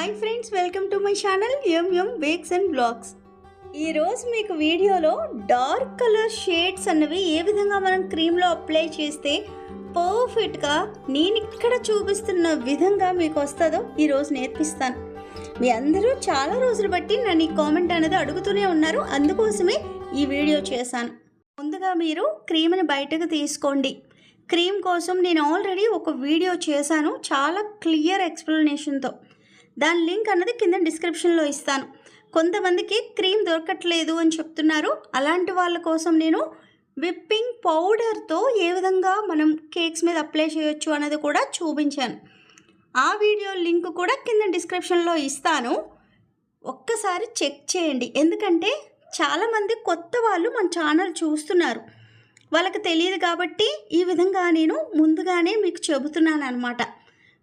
Hi friends, welcome to my channel bakes and blogs. ఈరోజు మీకు వీడియోలో డార్క్ కలర్ షేడ్స్ అన్నవి ఏ విధంగా మనం క్రీమ్లో అప్లై చేస్తే పర్ఫెక్ట్గా నేను ఇక్కడ చూపిస్తున్న విధంగా మీకు వస్తుందో ఈరోజు నేర్పిస్తాను. మీ అందరూ చాలా రోజులు బట్టి నన్ను ఈ కామెంట్ అనేది అడుగుతూనే ఉన్నారు, అందుకోసమే ఈ వీడియో చేశాను. ముందుగా మీరు క్రీమ్ని బయటకు తీసుకోండి. క్రీమ్ కోసం నేను ఆల్రెడీ ఒక వీడియో చేశాను చాలా క్లియర్ ఎక్స్ప్లెనేషన్తో. దాని లింక్ అన్నది కింద డిస్క్రిప్షన్లో ఇస్తాను. కొంతమందికి క్రీమ్ దొరకట్లేదు అని చెప్తున్నారు, అలాంటి వాళ్ళ కోసం నేను విప్పింగ్ పౌడర్తో ఏ విధంగా మనం కేక్స్ మీద అప్లై చేయొచ్చు అన్నది కూడా చూపించాను. ఆ వీడియో లింక్ కూడా కింద డిస్క్రిప్షన్లో ఇస్తాను, ఒక్కసారి చెక్ చేయండి. ఎందుకంటే చాలామంది కొత్త వాళ్ళు మన ఛానల్ చూస్తున్నారు, వాళ్ళకి తెలియదు కాబట్టి ఈ విధంగా నేను ముందుగానే మీకు చెబుతున్నాను అనమాట.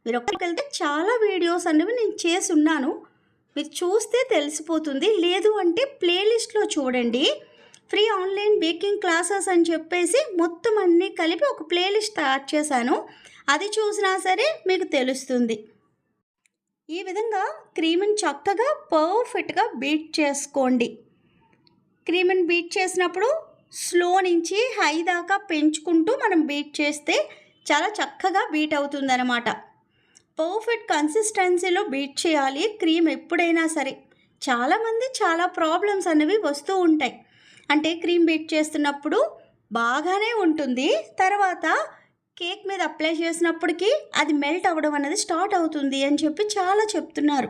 మీరు ఒక్కరికి వెళ్తే చాలా వీడియోస్ అనేవి నేను చేసి ఉన్నాను, మీరు చూస్తే తెలిసిపోతుంది. లేదు అంటే ప్లేలిస్ట్లో చూడండి, ఫ్రీ ఆన్లైన్ బేకింగ్ క్లాసెస్ అని చెప్పేసి మొత్తం అన్నీ కలిపి ఒక ప్లేలిస్ట్ తయారు చేశాను, అది చూసినా సరే మీకు తెలుస్తుంది. ఈ విధంగా క్రీమ్ని చక్కగా పర్ఫెక్ట్గా బీట్ చేసుకోండి. క్రీమ్ని బీట్ చేసినప్పుడు స్లో నుంచి హై దాకా పెంచుకుంటూ మనం బీట్ చేస్తే చాలా చక్కగా బీట్ అవుతుందన్నమాట. పర్ఫెక్ట్ కన్సిస్టెన్సీలో బీట్ చేయాలి క్రీమ్ ఎప్పుడైనా సరే. చాలామంది చాలా ప్రాబ్లమ్స్ అనేవి వస్తూ ఉంటాయి. అంటే క్రీమ్ బీట్ చేస్తున్నప్పుడు బాగానే ఉంటుంది, తర్వాత కేక్ మీద అప్లై చేసినప్పటికీ అది మెల్ట్ అవ్వడం అనేది స్టార్ట్ అవుతుంది అని చెప్పి చాలా చెప్తున్నారు.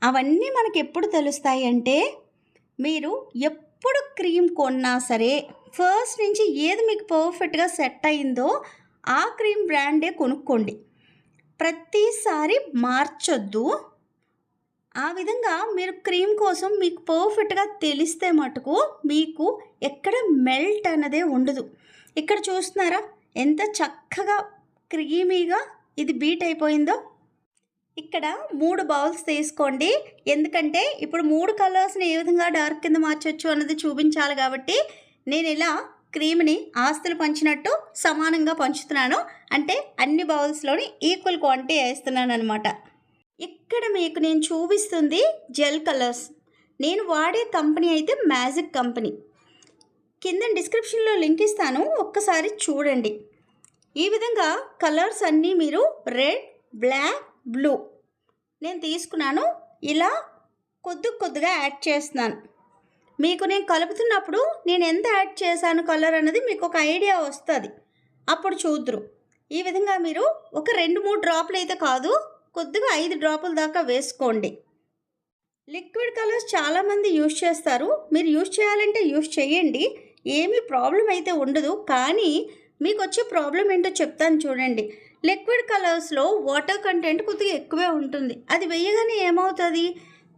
అవన్నీ మనకి ఎప్పుడు తెలుస్తాయి అంటే, మీరు ఎప్పుడు క్రీమ్ కొన్నా సరే ఫస్ట్ నుంచి ఏది మీకు పర్ఫెక్ట్గా సెట్ అయిందో ఆ క్రీమ్ బ్రాండే కొనుక్కోండి, ప్రతిసారి మార్చొద్దు. ఆ విధంగా మీరు క్రీమ్ కోసం మీకు పర్ఫెక్ట్గా తెలిస్తే మటుకు మీకు ఎక్కడ మెల్ట్ అన్నదే ఉండదు. ఇక్కడ చూస్తున్నారా ఎంత చక్కగా క్రీమీగా ఇది బీట్ అయిపోయిందో. ఇక్కడ 3 బౌల్స్ తీసుకోండి, ఎందుకంటే ఇప్పుడు 3 కలర్స్ని ఏ విధంగా డార్క్ కింద మార్చొచ్చు అన్నది చూపించాలి కాబట్టి నేను ఇలా క్రీమ్ని ఆస్తులు పంచినట్టు సమానంగా పంచుతున్నాను. అంటే అన్ని బౌల్స్లోని ఈక్వల్ క్వాంటిటీ వేస్తున్నాను అనమాట. ఇక్కడ మీకు నేను చూపిస్తుంది జెల్ కలర్స్. నేను వాడే కంపెనీ అయితే మ్యాజిక్ కంపెనీ. కింద డిస్క్రిప్షన్లో లింక్ ఇస్తాను, ఒక్కసారి చూడండి. ఈ విధంగా కలర్స్ అన్నీ మీరు రెడ్, బ్లాక్, బ్లూ నేను తీసుకున్నాను. ఇలా కొద్దిగా యాడ్ చేస్తున్నాను. మీకు నేను కలుపుతున్నప్పుడు నేను ఎంత యాడ్ చేశాను కలర్ అన్నది మీకు ఒక ఐడియా వస్తుంది, అప్పుడు చూద్దురు. ఈ విధంగా మీరు ఒక 2-3 డ్రాపులు అయితే కాదు, కొద్దిగా 5 డ్రాపుల దాకా వేసుకోండి. లిక్విడ్ కలర్స్ చాలామంది యూజ్ చేస్తారు, మీరు యూజ్ చేయాలంటే యూజ్ చేయండి, ఏమీ ప్రాబ్లం అయితే ఉండదు. కానీ మీకు వచ్చే ప్రాబ్లం ఏంటో చెప్తాను చూడండి. లిక్విడ్ కలర్స్లో వాటర్ కంటెంట్ కొద్దిగా ఎక్కువే ఉంటుంది. అది వేయగానే ఏమవుతుంది,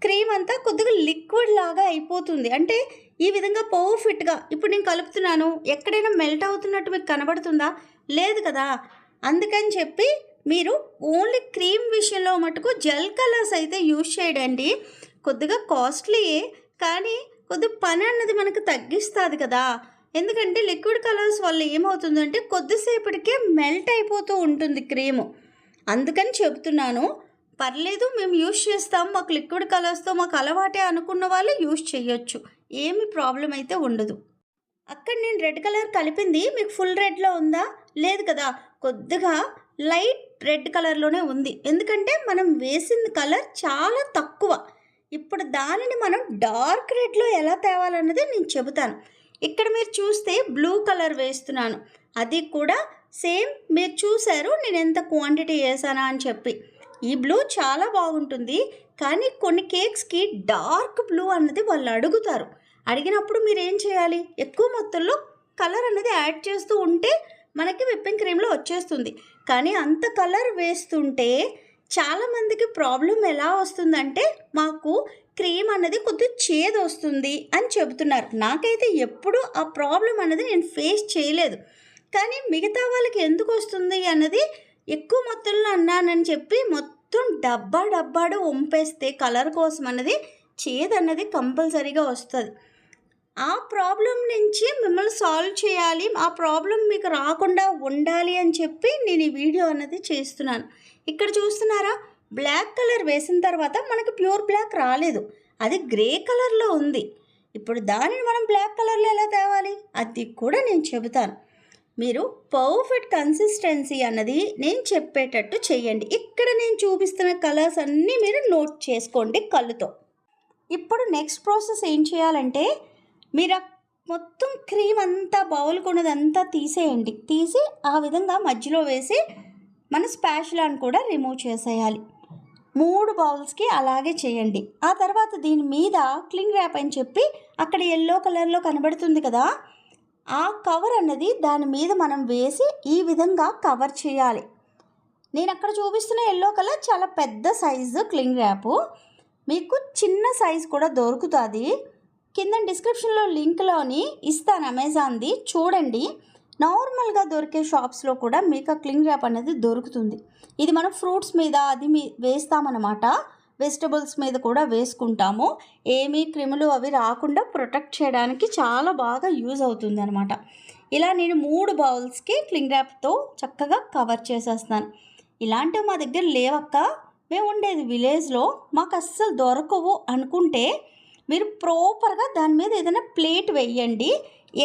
క్రీమ్ అంతా కొద్దిగా లిక్విడ్ లాగా అయిపోతుంది. అంటే ఈ విధంగా పర్ఫెక్ట్గా ఇప్పుడు నేను కలుపుతున్నాను, ఎక్కడైనా మెల్ట్ అవుతున్నట్టు మీకు కనబడుతుందా? లేదు కదా. అందుకని చెప్పి మీరు ఓన్లీ క్రీమ్ విషయంలో మటుకు జెల్ కలర్స్ అయితే యూజ్ చేయడండి. కొద్దిగా కాస్ట్లీయే, కానీ కొద్దిగా పని అన్నది మనకు తగ్గిస్తుంది కదా. ఎందుకంటే లిక్విడ్ కలర్స్ వల్ల ఏమవుతుందంటే కొద్దిసేపటికే మెల్ట్ అయిపోతూ ఉంటుంది క్రీము. అందుకని చెప్తున్నాను, పర్లేదు మేము యూజ్ చేస్తాం, మాకు లిక్విడ్ కలర్స్తో మాకు అలవాటే అనుకున్న వాళ్ళు యూజ్ చేయొచ్చు, ఏమి ప్రాబ్లం అయితే ఉండదు. అక్కడ నేను రెడ్ కలర్ కలిపింది మీకు ఫుల్ రెడ్లో ఉందా? లేదు కదా, కొద్దిగా లైట్ రెడ్ కలర్లోనే ఉంది. ఎందుకంటే మనం వేసిన కలర్ చాలా తక్కువ. ఇప్పుడు దానిని మనం డార్క్ రెడ్లో ఎలా తేవాలన్నది నేను చెబుతాను. ఇక్కడ మీరు చూస్తే బ్లూ కలర్ వేస్తున్నాను, అది కూడా సేమ్ మీరు చూసారు నేను ఎంత క్వాంటిటీ వేసానా అని చెప్పి. ఈ బ్లూ చాలా బాగుంటుంది, కానీ కొన్ని కేక్స్కి డార్క్ బ్లూ అన్నది వాళ్ళు అడుగుతారు. అడిగినప్పుడు మీరు ఏం చేయాలి, ఎక్కువ మొత్తంలో కలర్ అనేది యాడ్ చేస్తూ ఉంటే మనకి విప్పింగ్ క్రీమ్లో వచ్చేస్తుంది. కానీ అంత కలర్ వేస్తుంటే చాలామందికి ప్రాబ్లం ఎలా వస్తుందంటే, మాకు క్రీమ్ అన్నది కొద్దిగా చేదు వస్తుంది అని చెబుతున్నారు. నాకైతే ఎప్పుడూ ఆ ప్రాబ్లం అన్నది నేను ఫేస్ చేయలేదు, కానీ మిగతా వాళ్ళకి ఎందుకు వస్తుంది అన్నది ఎక్కువ మొత్తంలో అన్నానని చెప్పి మొత్తం డబ్బాడు వంపేస్తే కలర్ కోసం అన్నది చేదన్నది కంపల్సరీగా వస్తుంది. ఆ ప్రాబ్లం నుంచి మిమ్మల్ని సాల్వ్ చేయాలి, ఆ ప్రాబ్లం మీకు రాకుండా ఉండాలి అని చెప్పి నేను ఈ వీడియో అన్నది చేస్తున్నాను. ఇక్కడ చూస్తున్నారా బ్లాక్ కలర్ వేసిన తర్వాత మనకు ప్యూర్ బ్లాక్ రాలేదు, అది గ్రే కలర్లో ఉంది. ఇప్పుడు దానిని మనం బ్లాక్ కలర్లో ఎలా తేవాలి అది కూడా నేను చెబుతాను. మీరు పర్ఫెక్ట్ కన్సిస్టెన్సీ అన్నది నేను చెప్పేటట్టు చేయండి. ఇక్కడ నేను చూపిస్తున్న కలర్స్ అన్నీ మీరు నోట్ చేసుకోండి కళ్ళుతో. ఇప్పుడు నెక్స్ట్ ప్రాసెస్ ఏం చేయాలంటే, మీరు మొత్తం క్రీమ్ అంతా బౌల్ కొన్నదంతా తీసేయండి. తీసి ఆ విధంగా మధ్యలో వేసి మన స్పాచులాని కూడా రిమూవ్ చేసేయాలి. 3 బౌల్స్కి అలాగే చేయండి. ఆ తర్వాత దీని మీద క్లింగ్ ర్యాప్ అని చెప్పి అక్కడ ఎల్లో కలర్లో కనబడుతుంది కదా, ఆ కవర్ అన్నది దాని మీద మనం వేసి ఈ విధంగా కవర్ చేయాలి. నేను అక్కడ చూపిస్తున్న ఎల్లో కలర్ చాలా పెద్ద సైజు క్లింగ్ ర్యాపు, మీకు చిన్న సైజు కూడా దొరుకుతుంది. కింద డిస్క్రిప్షన్లో లింక్లోని ఇస్తాను అమెజాన్ది, చూడండి. నార్మల్గా దొరికే షాప్స్లో కూడా మీకు ఆ క్లింగ్ ర్యాప్ అనేది దొరుకుతుంది. ఇది మనం ఫ్రూట్స్ మీద అది వేస్తామన్నమాట, వెజిటబుల్స్ మీద కూడా వేసుకుంటాము. ఏమీ క్రిములు అవి రాకుండా ప్రొటెక్ట్ చేయడానికి చాలా బాగా యూజ్ అవుతుంది అనమాట. ఇలా నేను 3 బౌల్స్కి క్లింగ్ ర్యాప్తో చక్కగా కవర్ చేసేస్తాను. ఇలాంటివి మా దగ్గర లేవక్క, మేము ఉండేది విలేజ్లో, మాకు అస్సలు దొరకవు అనుకుంటే మీరు ప్రాపర్గా దాని మీద ఏదైనా ప్లేట్ వేయండి.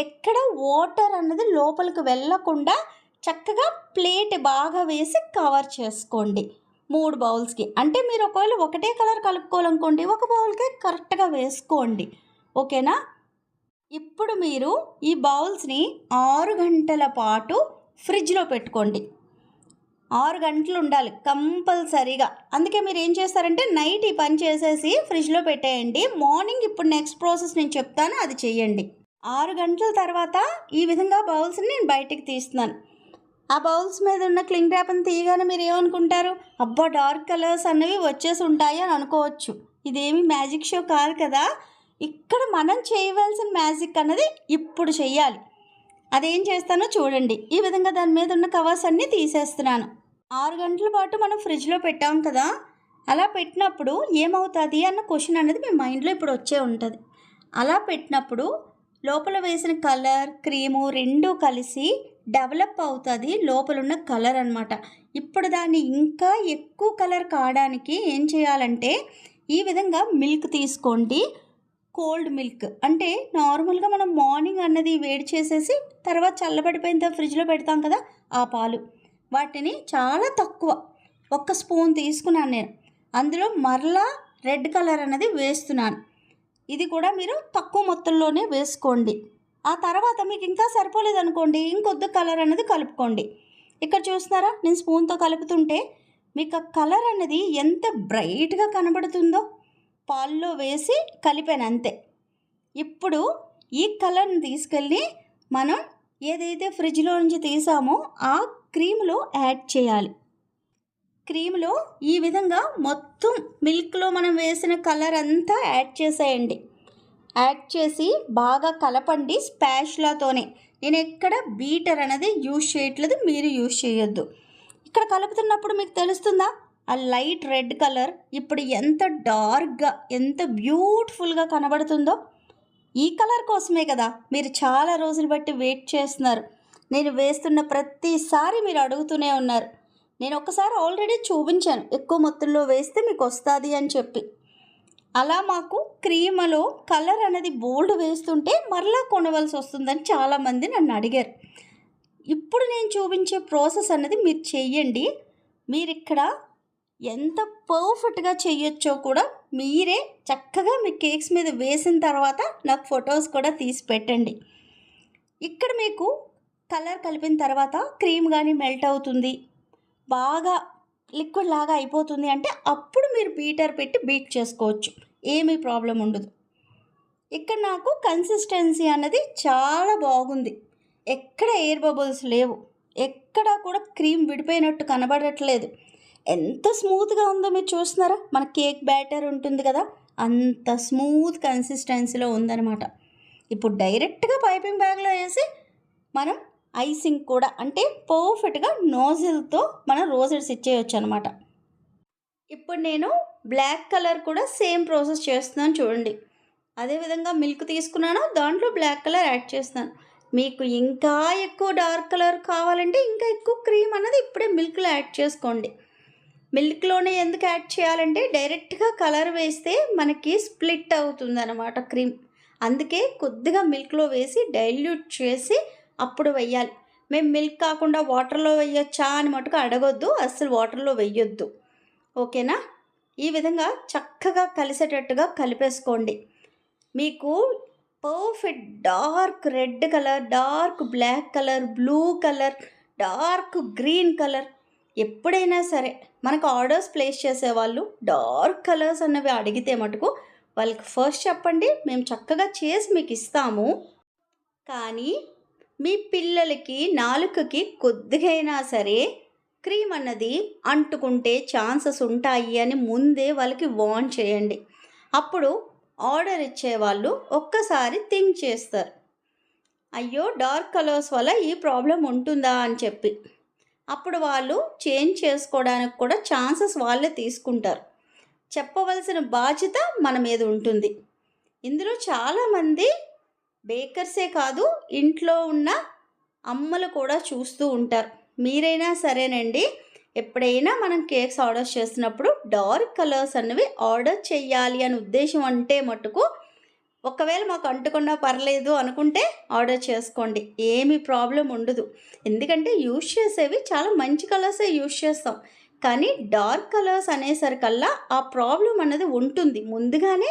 ఎక్కడ వాటర్ అన్నది లోపలికి వెళ్ళకుండా చక్కగా ప్లేట్ బాగా వేసి కవర్ చేసుకోండి 3 బౌల్స్కి. అంటే మీరు ఒకవేళ ఒకటే కలర్ కలుపుకోవాలనుకోండి, ఒక బౌల్కే కరెక్ట్గా వేసుకోండి, ఓకేనా. ఇప్పుడు మీరు ఈ బౌల్స్ని 6 గంటల పాటు ఫ్రిడ్జ్లో పెట్టుకోండి. 6 గంటలు ఉండాలి కంపల్సరీగా. అందుకే మీరు ఏం చేస్తారంటే నైట్ ఈ పని చేసేసి ఫ్రిడ్జ్లో పెట్టేయండి. మార్నింగ్ ఇప్పుడు నెక్స్ట్ ప్రాసెస్ నేను చెప్తాను, అది చెయ్యండి. 6 గంటల తర్వాత ఈ విధంగా బౌల్స్ని నేను బయటికి తీస్తున్నాను. ఆ బౌల్స్ మీద ఉన్న క్లింగ్ ర్యాప్ని తీయగానే మీరు ఏమనుకుంటారు, అబ్బా డార్క్ కలర్స్ అన్నవి వచ్చేసి ఉంటాయి అని అనుకోవచ్చు. ఇదేమి మ్యాజిక్ షో కాదు కదా. ఇక్కడ మనం చేయవలసిన మ్యాజిక్ అన్నది ఇప్పుడు చెయ్యాలి. అదేం చేస్తానో చూడండి. ఈ విధంగా దాని మీద ఉన్న కవర్స్ అన్నీ తీసేస్తున్నాను. 6 గంటల పాటు మనం ఫ్రిడ్జ్లో పెట్టాం కదా, అలా పెట్టినప్పుడు ఏమవుతుంది అన్న క్వశ్చన్ అనేది మీ మైండ్లో ఇప్పుడు వచ్చే ఉంటుంది. అలా పెట్టినప్పుడు లోపల వేసిన కలర్ క్రీము రెండూ కలిసి డెవలప్ అవుతుంది లోపల ఉన్న కలర్ అనమాట. ఇప్పుడు దాన్ని ఇంకా ఎక్కువ కలర్ కావడానికి ఏం చేయాలంటే, ఈ విధంగా మిల్క్ తీసుకోండి. కోల్డ్ మిల్క్ అంటే నార్మల్గా మనం మార్నింగ్ అన్నది వేడి చేసేసి తర్వాత చల్లబడిపోయిన తర్వాత ఫ్రిడ్జ్లో పెడతాం కదా, ఆ పాలు, వాటిని చాలా తక్కువ 1 స్పూన్ తీసుకున్నాను నేను. అందులో మరలా రెడ్ కలర్ అనేది వేస్తున్నాను. ఇది కూడా మీరు తక్కువ మొత్తంలోనే వేసుకోండి. ఆ తర్వాత మీకు ఇంకా సరిపోలేదు అనుకోండి, ఇంకొద్ది కలర్ అనేది కలుపుకోండి. ఇక్కడ చూస్తున్నారా, నేను స్పూన్తో కలుపుతుంటే మీకు ఆ కలర్ అనేది ఎంత బ్రైట్గా కనబడుతుందో. పాల్లో వేసి కలిపాను అంతే. ఇప్పుడు ఈ కలర్ని తీసుకెళ్ళి మనం ఏదైతే ఫ్రిడ్జ్లో నుంచి తీసామో ఆ క్రీమ్లో యాడ్ చేయాలి. క్రీమ్లో ఈ విధంగా మొత్తం మిల్క్లో మనం వేసిన కలర్ అంతా యాడ్ చేసేయండి. యాడ్ చేసి బాగా కలపండి స్పాచులాతోనే. నేను ఎక్కడ బీటర్ అనేది యూజ్ చేయట్లేదు, మీరు యూజ్ చేయొద్దు. ఇక్కడ కలుపుతున్నప్పుడు మీకు తెలుస్తుందా, ఆ లైట్ రెడ్ కలర్ ఇప్పుడు ఎంత డార్క్గా ఎంత బ్యూటిఫుల్గా కనబడుతుందో. ఈ కలర్ కోసమే కదా మీరు చాలా రోజులు బట్టి వెయిట్ చేస్తున్నారు. నేను వేస్తున్న ప్రతిసారి మీరు అడుగుతూనే ఉన్నారు. నేను ఒకసారి ఆల్రెడీ చూపించాను, ఎక్కువ మొత్తంలో వేస్తే మీకు వస్తుంది అని చెప్పి. అలా మాకు క్రీమ్లో కలర్ అనేది బోల్డ్ వేస్తుంటే మరలా కొనవలసి వస్తుందని చాలామంది నన్ను అడిగారు. ఇప్పుడు నేను చూపించే ప్రాసెస్ అనేది మీరు చెయ్యండి. మీరు ఇక్కడ ఎంత పర్ఫెక్ట్గా చేయొచ్చో కూడా మీరే చక్కగా మీ కేక్స్ మీద వేసిన తర్వాత నాకు ఫొటోస్ కూడా తీసి పెట్టండి. ఇక్కడ మీకు కలర్ కలిపిన తర్వాత క్రీమ్ కానీ మెల్ట్ అవుతుంది, బాగా లిక్విడ్ లాగా అయిపోతుంది అంటే అప్పుడు మీరు బీటర్ పెట్టి బీట్ చేసుకోవచ్చు, ఏమీ ప్రాబ్లం ఉండదు. ఇక్కడ నాకు కన్సిస్టెన్సీ అన్నది చాలా బాగుంది, ఎక్కడ ఎయిర్ బబుల్స్ లేవు, ఎక్కడ కూడా క్రీమ్ విడిపోయినట్టు కనబడట్లేదు. ఎంత స్మూత్గా ఉందో మీరు చూస్తున్నారా, మన కేక్ బ్యాటర్ ఉంటుంది కదా అంత స్మూత్ కన్సిస్టెన్సీలో ఉందన్నమాట. ఇప్పుడు డైరెక్ట్గా పైపింగ్ బ్యాగ్లో వేసి మనం ఐసింగ్ కూడా అంటే పర్ఫెక్ట్గా నోజిల్తో మనం రోజెట్స్ ఇచ్చేయచ్చు అనమాట. ఇప్పుడు నేను బ్లాక్ కలర్ కూడా సేమ్ ప్రాసెస్ చేస్తున్నాను చూడండి. అదేవిధంగా మిల్క్ తీసుకున్నాను, దాంట్లో బ్లాక్ కలర్ యాడ్ చేస్తున్నాను. మీకు ఇంకా ఎక్కువ డార్క్ కలర్ కావాలంటే ఇంకా ఎక్కువ క్రీమ్ అన్నది ఇప్పుడే మిల్క్లో యాడ్ చేసుకోండి. మిల్క్లోనే ఎందుకు యాడ్ చేయాలంటే డైరెక్ట్గా కలర్ వేస్తే మనకి స్ప్లిట్ అవుతుంది అనమాట క్రీమ్. అందుకే కొద్దిగా మిల్క్లో వేసి డైల్యూట్ చేసి అప్పుడు వెయ్యాలి. మేము మిల్క్ కాకుండా వాటర్లో వేయొచ్చా అని మటుకు అడగొద్దు, అస్సలు వాటర్లో వేయొద్దు. ఓకేనా? ఈ విధంగా చక్కగా కలిసేటట్టుగా కలిపేసుకోండి. మీకు perfect dark red colour, dark black colour, blue colour, dark green colour, ఎప్పుడైనా సరే మనకు ఆర్డర్స్ ప్లేస్ చేసేవాళ్ళు డార్క్ కలర్స్ అన్నవి అడిగితే మటుకు వాళ్ళకి ఫస్ట్ చెప్పండి, మేము చక్కగా చేసి మీకు ఇస్తాము. కానీ మీ పిల్లలకి నాలుకకి కొద్దిగైనా సరే క్రీమ్ అన్నది అంటుకుంటే ఛాన్సెస్ ఉంటాయి అని ముందే వాళ్ళకి వార్న్ చేయండి. అప్పుడు ఆర్డర్ ఇచ్చేవాళ్ళు ఒక్కసారి థింక్ చేస్తారు, అయ్యో డార్క్ కలర్స్ వల్ల ఈ ప్రాబ్లం ఉంటుందా అని చెప్పి. అప్పుడు వాళ్ళు చేంజ్ చేసుకోవడానికి కూడా ఛాన్సెస్ వాళ్ళే తీసుకుంటారు. చెప్పవలసిన బాధ్యత మన మీద ఉంటుంది. ఇందులో చాలామంది బేకర్సే కాదు, ఇంట్లో ఉన్న అమ్మలు కూడా చూస్తూ ఉంటారు. మీరైనా సరేనండి, ఎప్పుడైనా మనం కేక్స్ ఆర్డర్ చేస్తున్నప్పుడు డార్క్ కలర్స్ అన్నవి ఆర్డర్ చేయాలి అని ఉద్దేశం అంటే మటుకు, ఒకవేళ మాకు అంటుకున్నా పర్లేదు అనుకుంటే ఆర్డర్ చేసుకోండి, ఏమీ ప్రాబ్లం ఉండదు. ఎందుకంటే యూజ్ చేసేవి చాలా మంచి కలర్సే యూజ్ చేస్తాం. కానీ డార్క్ కలర్స్ అనేసరికల్లా ఆ ప్రాబ్లం అన్నది ఉంటుంది. ముందుగానే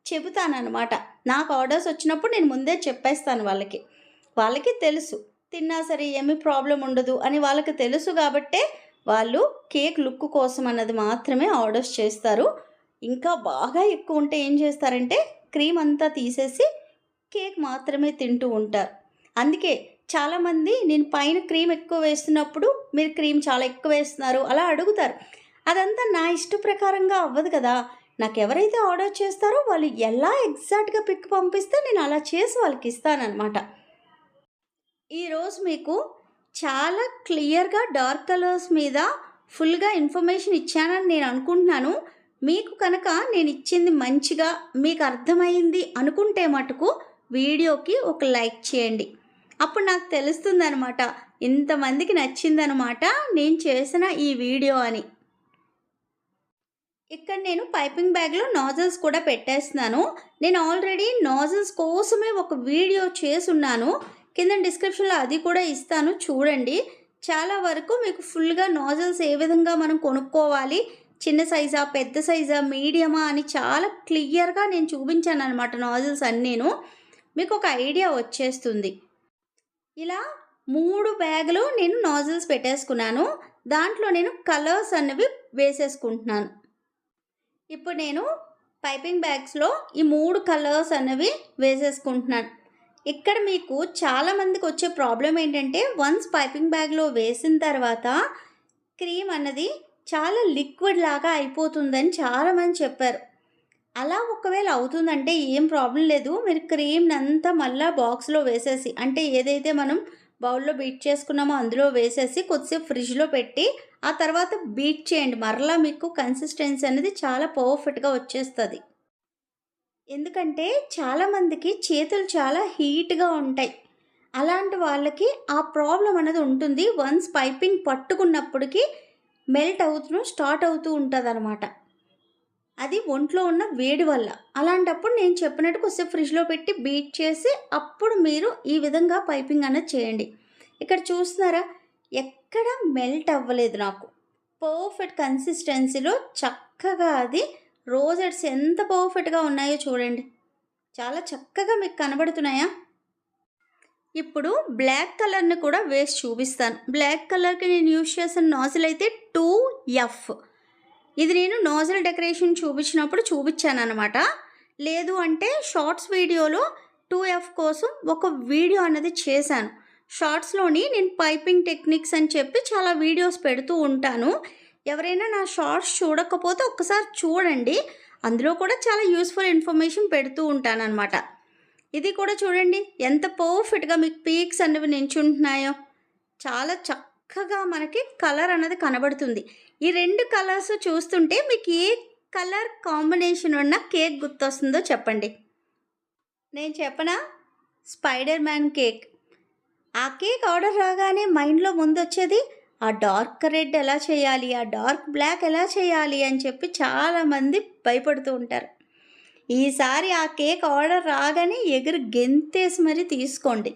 చెబుతానమాట. నాకు ఆర్డర్స్ వచ్చినప్పుడు నేను ముందే చెప్పేస్తాను వాళ్ళకి తెలుసు, తిన్నా సరే ఏమీ ప్రాబ్లం ఉండదు అని వాళ్ళకి తెలుసు. కాబట్టే వాళ్ళు కేక్ లుక్ కోసం అన్నది మాత్రమే ఆర్డర్స్ చేస్తారు. ఇంకా బాగా ఎక్కువ ఉంటే ఏం చేస్తారంటే క్రీమ్ అంతా తీసేసి కేక్ మాత్రమే తింటూ ఉంటారు. అందుకే చాలామంది నేను పైన క్రీమ్ ఎక్కువ వేస్తున్నప్పుడు మీరు క్రీమ్ చాలా ఎక్కువ వేస్తున్నారు అలా అడుగుతారు. అదంతా నా ఇష్ట ప్రకారంగా అవ్వదు కదా. నాకు ఎవరైతే ఆర్డర్ చేస్తారో వాళ్ళు ఎలా ఎగ్జాక్ట్గా పిక్ పంపిస్తే నేను అలా చేసి వాళ్ళకి ఇస్తానన్నమాట. ఈరోజు మీకు చాలా క్లియర్గా డార్క్ కలర్స్ మీద ఫుల్గా ఇన్ఫర్మేషన్ ఇచ్చానని నేను అనుకుంటున్నాను. మీకు కనుక నేను ఇచ్చింది మంచిగా మీకు అర్థమైంది అనుకుంటే మటుకు వీడియోకి ఒక లైక్ చేయండి. అప్పుడు నాకు తెలుస్తుందనమాట ఇంతమందికి నచ్చిందనమాట నేను చేసిన ఈ వీడియో అని. ఇక్కడ నేను పైపింగ్ బ్యాగ్లో నాజిల్స్ కూడా పెట్టేస్తున్నాను. నేను ఆల్రెడీ నాజిల్స్ కోసమే ఒక వీడియో చేసున్నాను, కింద డిస్క్రిప్షన్లో అది కూడా ఇస్తాను, చూడండి. చాలా వరకు మీకు ఫుల్గా నాజిల్స్ ఏ విధంగా మనం కొనుక్కోవాలి, చిన్న సైజా పెద్ద సైజా మీడియమా అని చాలా క్లియర్గా నేను చూపించాను అనమాట. నాజిల్స్ అన్నీను మీకు ఒక ఐడియా వచ్చేస్తుంది. ఇలా 3 బ్యాగులు నేను నాజిల్స్ పెట్టేసుకున్నాను. దాంట్లో నేను కలర్స్ అన్నవి వేసేసుకుంటున్నాను. ఇప్పుడు నేను పైపింగ్ బ్యాగ్స్లో ఈ 3 కలర్స్ అన్నవి వేసేసుకుంటున్నాను. ఇక్కడ మీకు చాలామందికి వచ్చే ప్రాబ్లం ఏంటంటే వన్స్ పైపింగ్ బ్యాగ్లో వేసిన తర్వాత క్రీమ్ అన్నది చాలా లిక్విడ్ లాగా అయిపోతుందని చాలామంది చెప్పారు. అలా ఒకవేళ అవుతుందంటే ఏం ప్రాబ్లం లేదు, మీరు క్రీమ్ని అంతా మళ్ళీ బాక్స్లో వేసేసి, అంటే ఏదైతే మనం బౌల్లో బీట్ చేసుకున్నామో అందులో వేసేసి కొద్దిసేపు ఫ్రిడ్జ్లో పెట్టి ఆ తర్వాత బీట్ చేయండి. మరలా మీకు కన్సిస్టెన్సీ అనేది చాలా పర్ఫెక్ట్గా వచ్చేస్తుంది. ఎందుకంటే చాలామందికి చేతులు చాలా హీట్గా ఉంటాయి. అలాంటి వాళ్ళకి ఆ ప్రాబ్లం అనేది ఉంటుంది. వన్స్ పైపింగ్ పట్టుకున్నప్పటికీ మెల్ట్ స్టార్ట్ అవుతూ ఉంటుంది అనమాట. అది ఒంట్లో ఉన్న వేడి వల్ల. అలాంటప్పుడు నేను చెప్పినట్టు కొద్దిసేపు ఫ్రిడ్జ్లో పెట్టి బీట్ చేసి అప్పుడు మీరు ఈ విధంగా పైపింగ్ అనేది చేయండి. ఇక్కడ చూస్తున్నారా, ఎక్కడ మెల్ట్ అవ్వలేదు. నాకు పర్ఫెక్ట్ కన్సిస్టెన్సీలో చక్కగా అది రోజెట్స్ ఎంత పర్ఫెక్ట్గా ఉన్నాయో చూడండి. చాలా చక్కగా మీకు కనబడుతున్నాయా? ఇప్పుడు బ్లాక్ కలర్ని కూడా వేసి చూపిస్తాను. బ్లాక్ కలర్కి నేను యూజ్ చేసిన నాజిల్ అయితే 2F. ఇది నేను నాజిల్ డెకరేషన్ చూపించినప్పుడు చూపించాను అనమాట. లేదు అంటే షార్ట్స్ వీడియోలో 2F కోసం ఒక వీడియో అనేది చేశాను. షార్ట్స్లోని నేను పైపింగ్ టెక్నిక్స్ అని చెప్పి చాలా వీడియోస్ పెడుతూ ఉంటాను. ఎవరైనా నా షార్ట్స్ చూడకపోతే ఒక్కసారి చూడండి, అందులో కూడా చాలా యూస్ఫుల్ ఇన్ఫర్మేషన్ పెడుతూ ఉంటానన్నమాట. ఇది కూడా చూడండి ఎంత పర్ఫెక్ట్గా మీకు పీక్స్ అనేవి నించుంటున్నాయో. చాలా చక్కగా మనకి కలర్ అనేది కనబడుతుంది. ఈ 2 కలర్స్ చూస్తుంటే మీకు ఏ కలర్ కాంబినేషన్ ఉన్న కేక్ గుర్తొస్తుందో చెప్పండి. నేను చెప్పనా, స్పైడర్ మ్యాన్ కేక్. ఆ కేక్ ఆర్డర్ రాగానే మైండ్లో ముందు వచ్చేది ఆ డార్క్ రెడ్ ఎలా చేయాలి, ఆ డార్క్ బ్లాక్ ఎలా చేయాలి అని చెప్పి చాలామంది భయపడుతూ ఉంటారు. ఈసారి ఆ కేక్ ఆర్డర్ రాగానే ఎగురు గెంతేసి మరీ తీసుకోండి.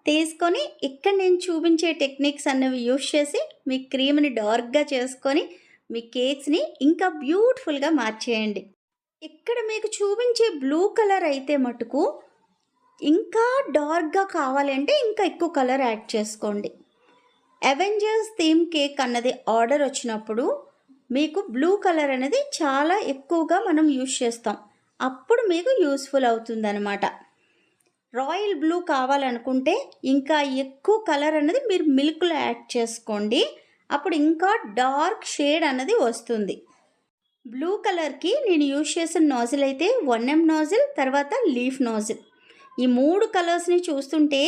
తీసుకొని ఇక్కడ నేను చూపించే టెక్నిక్స్ అన్నవి యూస్ చేసి మీ క్రీమ్‌ని డార్క్‌గా చేసుకొని మీ కేక్స్‌ని ఇంకా బ్యూటిఫుల్‌గా మార్చేయండి. ఇక్కడ మీకు చూపించే బ్లూ కలర్ అయితే మటుకు ఇంకా డార్క్‌గా కావాలంటే ఇంకా ఎక్కువ కలర్ యాడ్ చేసుకోండి. అవెంజర్స్ థీమ్ కేక్ అన్నది ఆర్డర్ వచ్చినప్పుడు మీకు బ్లూ కలర్ అనేది చాలా ఎక్కువగా మనం యూజ్ చేస్తాం. అప్పుడు మీకు యూస్‌ఫుల్ అవుతుందనమాట. రాయల్ బ్లూ కావాలనుకుంటే ఇంకా ఎక్కువ కలర్ అనేది మీరు మిల్క్‌లో యాడ్ చేసుకోండి. అప్పుడు ఇంకా డార్క్ షేడ్ అన్నది వస్తుంది. బ్లూ కలర్‌కి నేను యూజ్ చేసిన నాజిల్ అయితే 1M నాజిల్, తర్వాత లీఫ్ నాజిల్. ఈ 3 కలర్స్‌ని చూస్తుంటే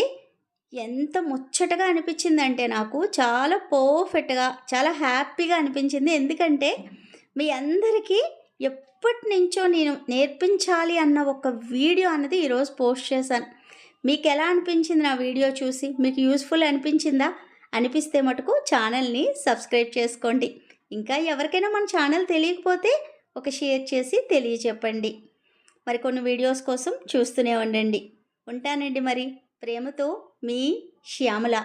ఎంత ముచ్చటగా అనిపించిందంటే నాకు చాలా పర్ఫెక్ట్‌గా, చాలా హ్యాపీగా అనిపించింది. ఎందుకంటే మీ అందరికీ ఎప్పటినుంచో నేను నేర్పించాలి అన్న ఒక వీడియో అన్నది ఈరోజు పోస్ట్ చేశాను. మీకెలా అనిపించింది నా వీడియో చూసి? మీకు యూజ్‌ఫుల్ అనిపించిందా? అనిపిస్తే మటుకు ఛానల్‌ని సబ్స్క్రైబ్ చేసుకోండి. ఇంకా ఎవరికైనా మన ఛానల్ తెలియకపోతే ఒక షేర్ చేసి తెలియచెప్పండి. మరికొన్ని వీడియోస్ కోసం చూస్తూనే ఉండండి. ఉంటానండి మరి. ప్రేమతో మీ శ్యామల.